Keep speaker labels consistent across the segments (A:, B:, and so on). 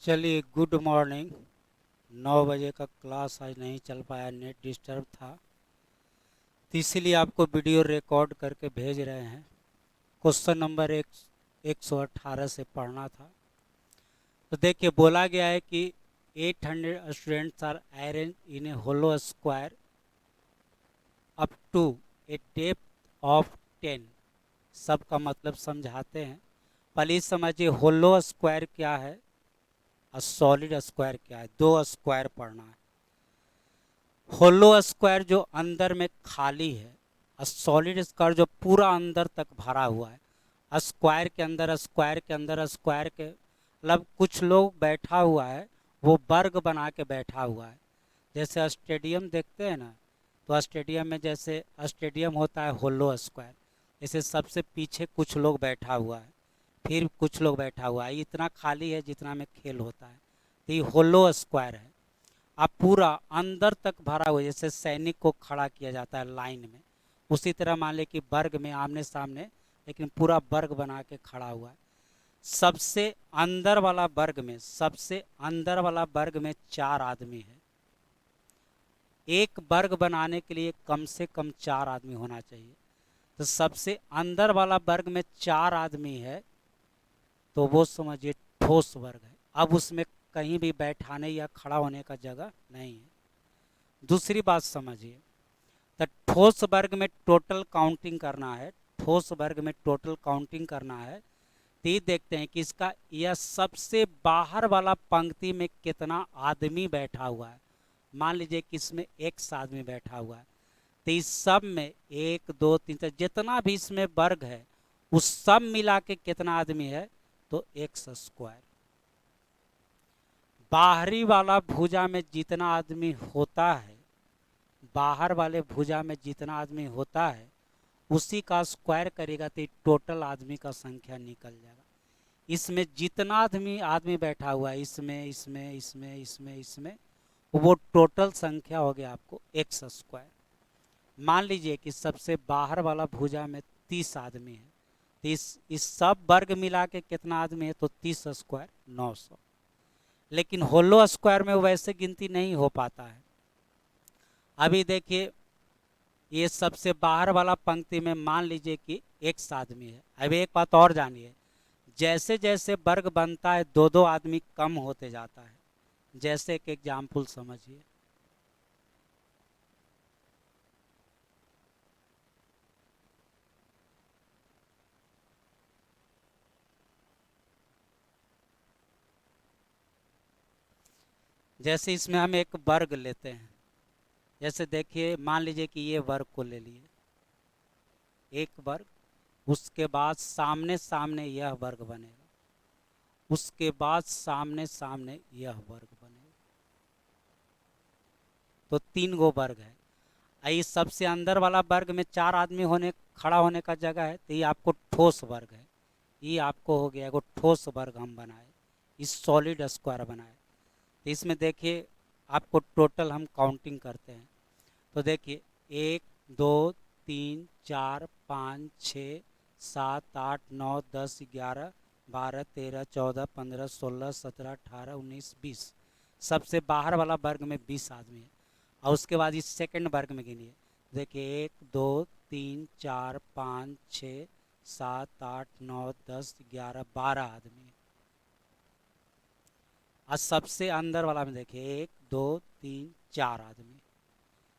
A: चलिए, good morning. 9 बजे का क्लास आज नहीं चल पाया, नेट डिस्टर्ब था, तो इसीलिए आपको वीडियो रिकॉर्ड करके भेज रहे हैं। क्वेश्चन नंबर 118 से पढ़ना था। तो देखिए, बोला गया है कि 800 students are arrange in a hollow square up to a depth of 10। सब का मतलब समझाते हैं। प्लीज समझिए, होलो स्क्वायर क्या है और सॉलिड स्क्वायर क्या है। दो स्क्वायर पढ़ना है। होलो स्क्वायर जो अंदर में खाली है, और सॉलिड स्क्वायर जो पूरा अंदर तक भरा हुआ है। स्क्वायर के अंदर, स्क्वायर के अंदर, स्क्वायर के मतलब कुछ लोग बैठा हुआ है, वो वर्ग बना के बैठा हुआ है। जैसे स्टेडियम देखते हैं ना, तो स्टेडियम में जैसे स्टेडियम होता है होलो स्क्वायर, जैसे सबसे पीछे कुछ लोग बैठा हुआ है, फिर कुछ लोग बैठा हुआ है, इतना खाली है जितना में खेल होता है, तो ये होलो स्क्वायर है। आप पूरा अंदर तक भरा हुआ, जैसे सैनिक को खड़ा किया जाता है लाइन में, उसी तरह मान ले कि वर्ग में आमने सामने, लेकिन पूरा वर्ग बना के खड़ा हुआ है। सबसे अंदर वाला वर्ग में, सबसे अंदर वाला वर्ग में 4 आदमी है। एक वर्ग बनाने के लिए कम से कम 4 आदमी होना चाहिए। तो सबसे अंदर वाला वर्ग में 4 आदमी है, तो वो समझिए ठोस वर्ग है। अब उसमें कहीं भी बैठाने या खड़ा होने का जगह नहीं है। दूसरी बात समझिए, तो ठोस वर्ग में टोटल काउंटिंग करना है। ठोस वर्ग में टोटल काउंटिंग करना है, तो ये देखते हैं कि इसका यह सबसे बाहर वाला पंक्ति में कितना आदमी बैठा हुआ है। मान लीजिए कि इसमें x आदमी बैठा हुआ है, तो इस सब में 1 2 3 4 जितना भी इसमें वर्ग है, उस सब मिला के कितना आदमी है, तो x स्क्वायर। बाहरी वाला भुजा में जितना आदमी होता है, बाहर वाले भुजा में जितना आदमी होता है, उसी का स्क्वायर करेगा तो टोटल आदमी का संख्या निकल जाएगा। इसमें जितना आदमी आदमी बैठा हुआ है, इसमें इसमें इसमें इसमें इसमें, वो टोटल संख्या हो गया आपको एक्स स्क्वायर। मान लीजिए कि सबसे बाहर वाला भुजा में 30 आदमी है, तो इस सब वर्ग मिला के कितना आदमी है, तो 30 स्क्वायर 900। लेकिन होलो स्क्वायर में वैसे गिनती नहीं हो पाता है। अभी देखिए, ये सबसे बाहर वाला पंक्ति में मान लीजिए कि x आदमी है। अब एक बात और जानिए, जैसे जैसे वर्ग बनता है दो दो आदमी कम होते जाता है। जैसे एक एग्जाम्पल समझिए, जैसे इसमें हम एक वर्ग लेते हैं। जैसे देखिए, मान लीजिए कि ये वर्ग को ले लिए, एक वर्ग, उसके बाद सामने सामने यह वर्ग बनेगा, उसके बाद सामने सामने यह वर्ग बनेगा, तो 3 गो वर्ग है। इस सबसे अंदर वाला वर्ग में 4 आदमी होने खड़ा होने का जगह है, तो ये आपको ठोस वर्ग है। ये आपको हो गया एगो ठोस वर्ग हम बनाए, इस सॉलिड स्क्वायर बनाए। तो इसमें देखिए, आपको टोटल हम काउंटिंग करते हैं, तो देखिए 1 2 3 4 5 6 7 8 9 10 11 12 13 14 15 16 17 18 19 20। सबसे बाहर वाला वर्ग में 20 आदमी है। और उसके बाद इस सेकंड वर्ग में गिनिए, देखिए 1 2 3 4 5 6 7 8 9 10 11 12 आदमी। और सबसे अंदर वाला में देखिए 1 2 3 4 आदमी,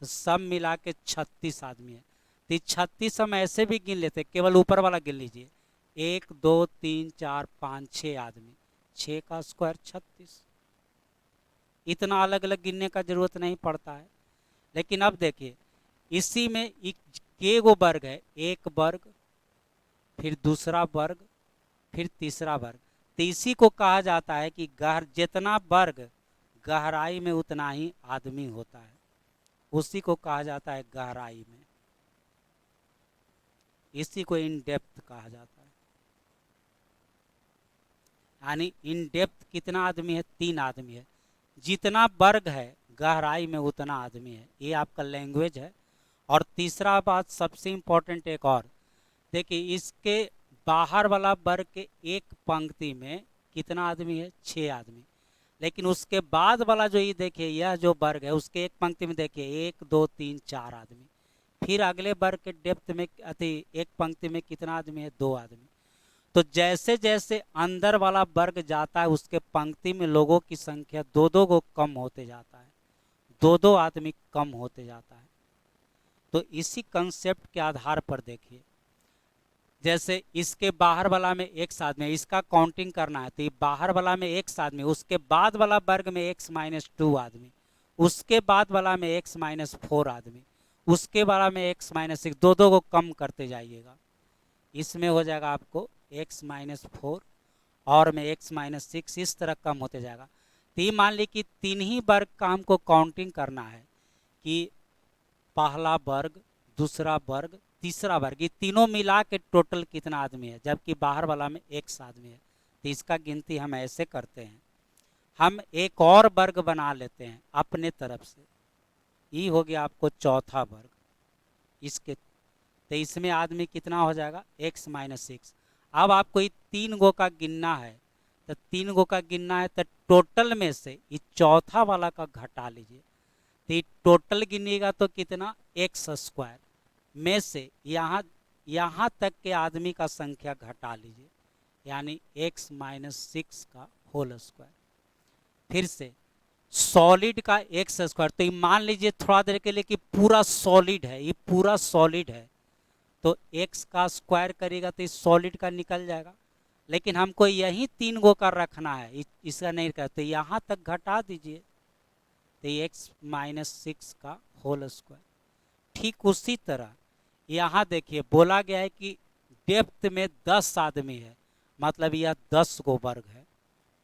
A: तो सब मिला के 36 आदमी है। तो 36 हम ऐसे भी गिन लेते, केवल ऊपर वाला गिन लीजिए, 1 2 3 4 5 6 आदमी, 6 का स्क्वायर 36। इतना अलग अलग गिनने का जरूरत नहीं पड़ता है। लेकिन अब देखिए, इसी में के गो वर्ग है, एक वर्ग, फिर दूसरा वर्ग, फिर तीसरा वर्ग। तो इसी को कहा जाता है कि जितना वर्ग गहराई में उतना ही आदमी होता है, उसी को कहा जाता है गहराई में। इसी को इन डेप्थ कहा जाता है। यानी इन डेप्थ कितना आदमी है, 3 आदमी है। जितना वर्ग है गहराई में उतना आदमी है, ये आपका लैंग्वेज है। और तीसरा बात सबसे इंपॉर्टेंट एक और, देखिए इसके बाहर वाला वर्ग के एक पंक्ति में कितना आदमी है, 6 आदमी। लेकिन उसके बाद वाला जो ये देखिए यह जो वर्ग है उसके एक पंक्ति में देखिए 1 2 3 4 आदमी, फिर अगले वर्ग के डेप्थ में एक पंक्ति में कितना आदमी है, 2 आदमी। तो जैसे जैसे अंदर वाला वर्ग जाता है उसके पंक्ति में लोगों की संख्या दो दो को कम होते जाता है, दो दो आदमी कम होते जाता है। तो इसी कंसेप्ट के आधार पर देखिए, जैसे इसके बाहर वाला में x आदमी, इसका काउंटिंग करना है तो ये बाहर वाला में x आदमी, उसके बाद वाला वर्ग में x माइनस 2 आदमी, उसके बाद वाला में x माइनस 4 आदमी, उसके वाला में x माइनस 6, दो दो को कम करते जाइएगा। इसमें हो जाएगा आपको x माइनस 4 और में x माइनस 6, इस तरह कम होते जाएगा। तो ये मान ली कि 3 ही वर्ग का हमको काउंटिंग करना है कि पहला वर्ग, दूसरा वर्ग, तीसरा वर्ग, ये तीनों मिला के टोटल कितना आदमी है, जबकि बाहर वाला में x आदमी है। तो इसका गिनती हम ऐसे करते हैं, हम एक और वर्ग बना लेते हैं अपने तरफ से, ये हो गया आपको चौथा वर्ग इसके। तो इसमें आदमी कितना हो जाएगा, x माइनस 6। अब आपको ये 3 गो का गिनना है, तो 3 गो का गिनना है तो टोटल में से ये चौथा वाला का घटा लीजिए। तो टोटल गिनिएगा तो कितना, एक्स स्क्वायर में से यहाँ तक के आदमी का संख्या घटा लीजिए, यानी x माइनस 6 का होल स्क्वायर। फिर से सॉलिड का एक्स स्क्वायर, तो ये मान लीजिए थोड़ा देर के लिए कि पूरा सॉलिड है, ये पूरा सॉलिड है, तो x का स्क्वायर करेगा तो इस सॉलिड का निकल जाएगा। लेकिन हमको यही 3 गो का रखना है, इसका नहीं रखा, तो यहाँ तक घटा दीजिए, तो x माइनस 6 का होल स्क्वायर। ठीक उसी तरह यहाँ देखिए बोला गया है कि डेप्थ में 10 आदमी है, मतलब यह 10 गो वर्ग है।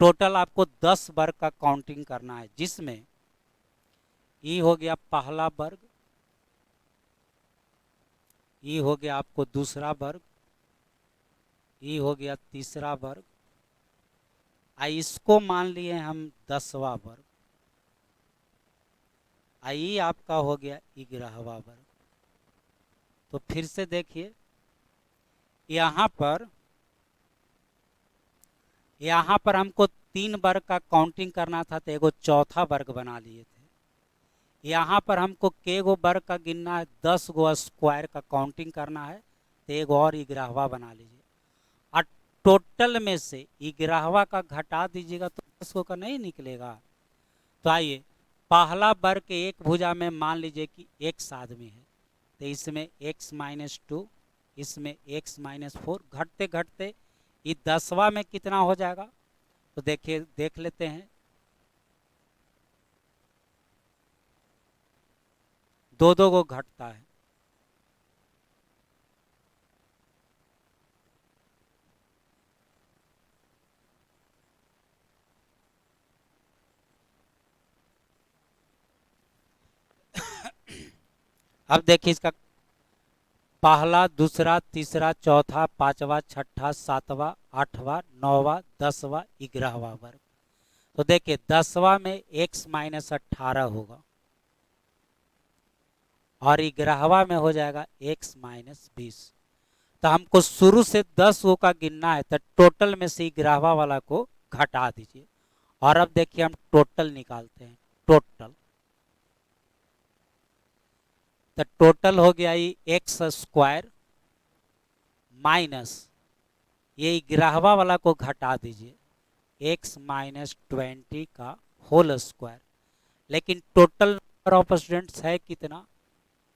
A: टोटल आपको 10 वर्ग का काउंटिंग करना है, जिसमें ये हो गया पहला वर्ग, ये हो गया आपको दूसरा वर्ग, ये हो गया तीसरा वर्ग, इसको मान लिए हम 10वां वर्ग, ये आपका हो गया 11वां वर्ग। तो फिर से देखिए यहाँ पर हमको 3 वर्ग का काउंटिंग करना था, तो एगो चौथा वर्ग बना लिए थे। यहाँ पर हमको के गो वर्ग का गिनना है, 10 गो स्क्वायर का काउंटिंग करना है, तो एक और 11वां बना लीजिए। और टोटल में से 11वां का घटा दीजिएगा तो 10 गो का नहीं निकलेगा। तो आइए पहला वर्ग के एक भुजा में मान लीजिए कि x आदमी है, तो इसमें x माइनस 2, इसमें x माइनस 4, घटते घटते ये 10वां में कितना हो जाएगा, तो देखिए देख लेते हैं, दो दो को घटता है। अब देखिए इसका पहला, दूसरा, तीसरा, चौथा, पांचवा, छठा, सातवां, आठवां, 9वां, 10वां, 11वां वर्ग। तो देखिए 10वां में x माइनस 18 होगा और 11वां में हो जाएगा x माइनस 20। तो हमको शुरू से 10 गो का गिनना है, तो टोटल में से 11वां वाला को घटा दीजिए। और अब देखिए हम टोटल निकालते हैं, टोटल, तो टोटल हो गया ये एक्स स्क्वायर माइनस ये 11वां वाला को घटा दीजिए, x माइनस 20 का होल स्क्वायर। लेकिन टोटल नंबर ऑफ स्टूडेंट्स है कितना,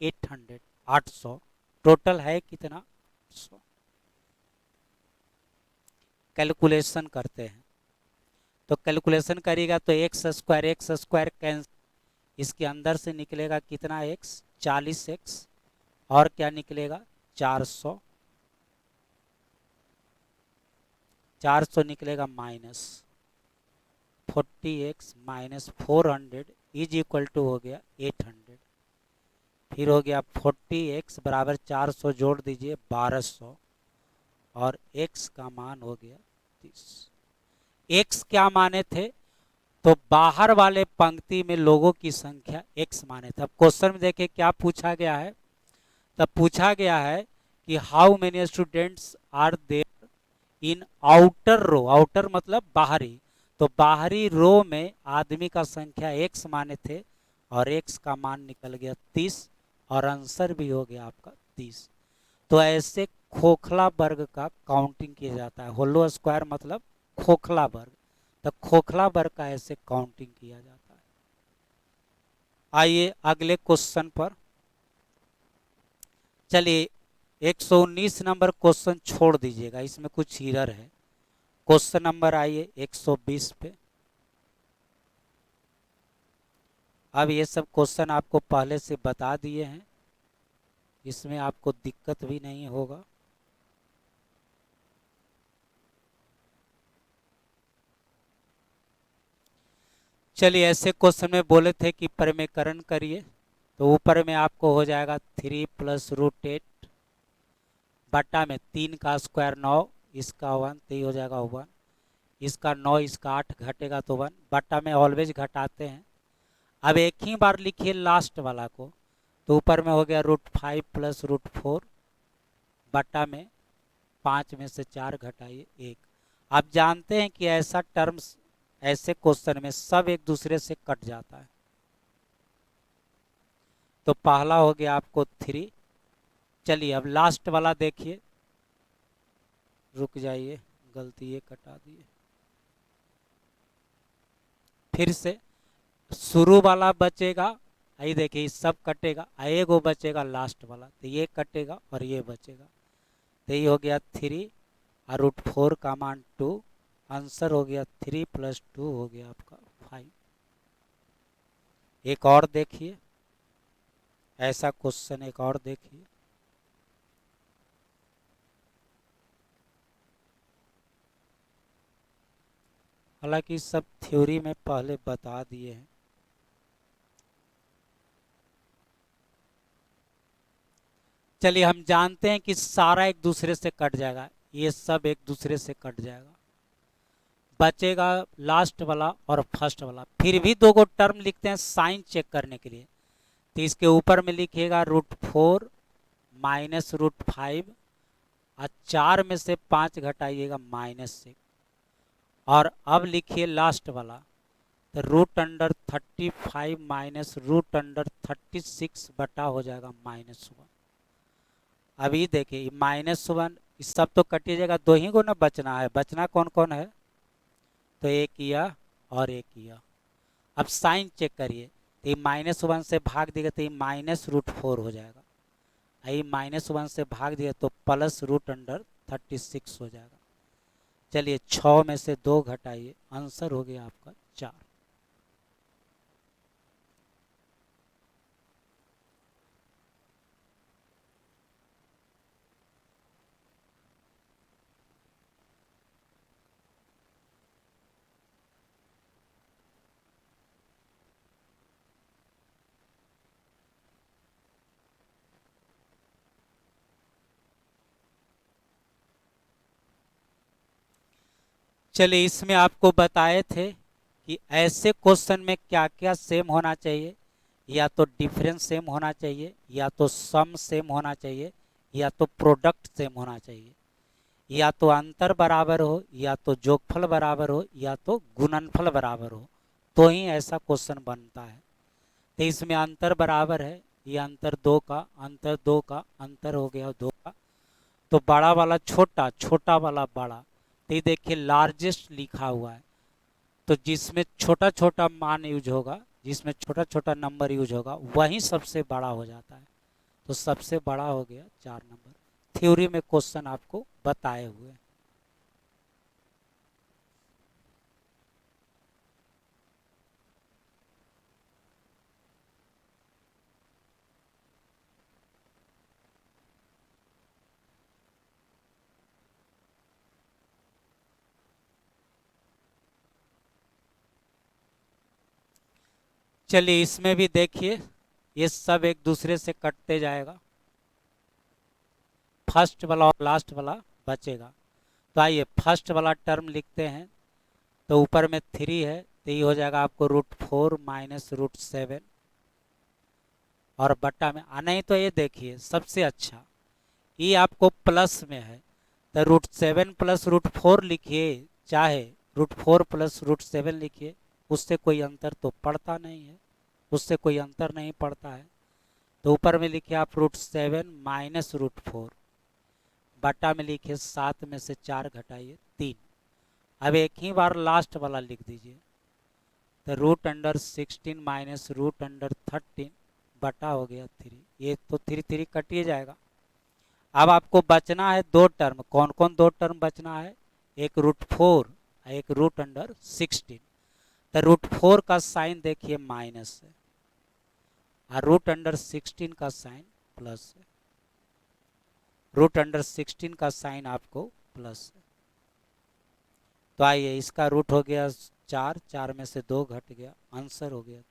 A: 800, 800 टोटल है कितना, 100। कैलकुलेशन करते हैं, तो कैलकुलेशन करिएगा तो एक्स स्क्वायर कैंसिल, इसके अंदर से निकलेगा कितना x, 40x, और क्या निकलेगा 400, 400 निकलेगा minus 40x minus 400 is equal to हो गया 800। फिर हो गया 40x बराबर 400 जोड़ दीजिए 1200, और x का मान हो गया 30। x क्या माने थे, तो बाहर वाले पंक्ति में लोगों की संख्या x माने थे। अब क्वेश्चन में देखिए क्या पूछा गया है, तब पूछा गया है कि how many students are there in outer row, outer मतलब बाहरी, तो बाहरी रो में आदमी का संख्या x माने थे और x का मान निकल गया 30 और आंसर भी हो गया आपका 30। तो ऐसे खोखला वर्ग का काउंटिंग किया जाता है। होलो स्क्वायर मतलब खोखला वर्ग, तो खोखला वर्ग का ऐसे काउंटिंग किया जाता है। आइए अगले क्वेश्चन पर चलिए। 119 नंबर क्वेश्चन छोड़ दीजिएगा, इसमें कुछ एरर है। क्वेश्चन नंबर आइए 120 पे। अब ये सब क्वेश्चन आपको पहले से बता दिए हैं, इसमें आपको दिक्कत भी नहीं होगा। चलिए ऐसे क्वेश्चन में बोले थे कि परिमेयकरण करिए, तो ऊपर में आपको हो जाएगा 3 + √8 बटा में 3 का स्क्वायर 9, इसका 1 तो ये हो जाएगा 1, इसका 9 इसका 8 घटेगा तो 1, बटा में ऑलवेज घटाते हैं। अब एक ही बार लिखिए लास्ट वाला को, तो ऊपर में हो गया √5 + √4 बटा में 5 में से 4 घटाइए 1। आप जानते हैं कि ऐसा टर्म्स ऐसे क्वेश्चन में सब एक दूसरे से कट जाता है। तो पहला हो गया आपको 3। चलिए अब लास्ट वाला देखिए, रुक जाइए, गलती ये कटा दिए, फिर से शुरू वाला बचेगा। आई देखिए सब कटेगा, एगो बचेगा लास्ट वाला, तो ये कटेगा और ये बचेगा, तो ये हो गया 3 और √4 का मान 2, आंसर हो गया 3 + 2 हो गया आपका 5। एक और देखिए, ऐसा क्वेश्चन एक और देखिए। हालांकि सब थ्योरी में पहले बता दिए हैं। चलिए हम जानते हैं कि सारा एक दूसरे से कट जाएगा, ये सब एक दूसरे से कट जाएगा, बचेगा लास्ट वाला और फर्स्ट वाला। फिर भी दो गो टर्म लिखते हैं साइन चेक करने के लिए, तो इसके ऊपर में लिखिएगा √4 - √5 और 4 में से 5 घटाइएगा -6, और अब लिखिए लास्ट वाला, तो √35 - √36 बटा हो जाएगा -1। अभी देखिए -1 इस सब तो कटिए जाएगा, दो ही को ना बचना है, बचना कौन कौन है, तो एक यह और एक यह। अब साइन चेक करिए, तो ये -1 से भाग देगा तो ये -√4 हो जाएगा, ये -1 से भाग दिया तो +√36 हो जाएगा। चलिए 6 में से 2 घटाइए, आंसर हो गया आपका 4। चलिए इसमें आपको बताए थे कि ऐसे क्वेश्चन में क्या क्या सेम होना चाहिए, या तो डिफरेंस सेम होना चाहिए, या तो सम सेम होना चाहिए, या तो प्रोडक्ट सेम होना चाहिए, या तो अंतर बराबर हो, या तो जोगफल बराबर हो, या तो गुणनफल बराबर हो, तो ही ऐसा क्वेश्चन बनता है। तो इसमें अंतर बराबर है, ये अंतर 2 का, अंतर 2 का, अंतर हो गया 2 का, तो बड़ा वाला छोटा, छोटा वाला बड़ा, तो ये देखिए लार्जेस्ट लिखा हुआ है, तो जिसमें छोटा छोटा मान यूज होगा, जिसमें छोटा छोटा नंबर यूज होगा वही सबसे बड़ा हो जाता है, तो सबसे बड़ा हो गया 4 नंबर। थ्योरी में क्वेश्चन आपको बताए हुए हैं। चलिए इसमें भी देखिए, ये सब एक दूसरे से कटते जाएगा, फर्स्ट वाला और लास्ट वाला बचेगा। तो आइए फर्स्ट वाला टर्म लिखते हैं, तो ऊपर में 3 है, तो ये हो जाएगा आपको √4 - √7, और बट्टा में नहीं, तो ये देखिए सबसे अच्छा ये आपको प्लस में है, तो √7 + √4 लिखिए चाहे, √4 प्लस √7 लिखिए, उससे कोई अंतर तो पड़ता नहीं है, उससे कोई अंतर नहीं पड़ता है। तो ऊपर में लिखिए आप √7 माइनस √4, बटा में लिखिए 7 में से 4 घटाइए 3। अब एक ही बार लास्ट वाला लिख दीजिए, तो √16 माइनस √13 बटा हो गया 3। ये तो 3 कटिए जाएगा। अब आपको बचना है दो टर्म। कौन कौन दो टर्म बचना है? एक √4, एक √16। तो √4 का साइन देखिए माइनस है और √16 का साइन प्लस है। √16 का साइन आपको प्लस है। तो आइए, इसका रूट हो गया 4, 4 में से 2 घट गया, आंसर हो गया।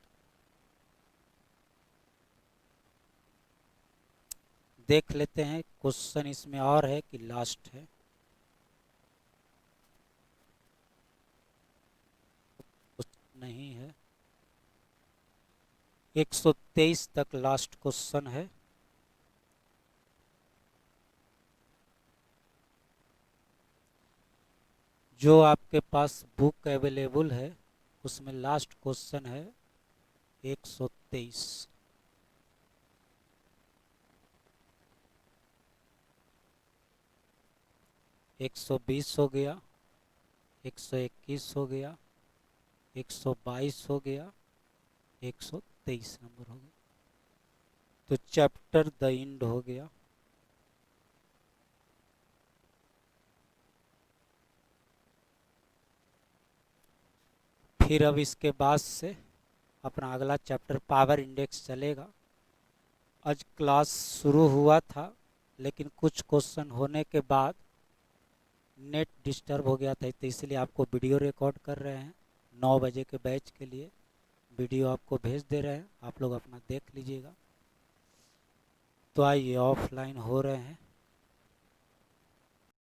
A: देख लेते हैं क्वेश्चन इसमें और है कि लास्ट है। नहीं है, 123 तक लास्ट क्वेश्चन है। जो आपके पास बुक अवेलेबल है उसमें लास्ट क्वेश्चन है 123। 120 हो गया, 121 हो गया, 122 हो गया, 123 नंबर हो गया। तो चैप्टर द एंड हो गया। फिर अब इसके बाद से अपना अगला चैप्टर पावर इंडेक्स चलेगा। आज क्लास शुरू हुआ था, लेकिन कुछ क्वेश्चन होने के बाद नेट डिस्टर्ब हो गया था, तो इसलिए आपको वीडियो रिकॉर्ड कर रहे हैं। 9 बजे के बैच के लिए वीडियो आपको भेज दे रहे हैं, आप लोग अपना देख लीजिएगा। तो आइए, ऑफलाइन हो रहे हैं।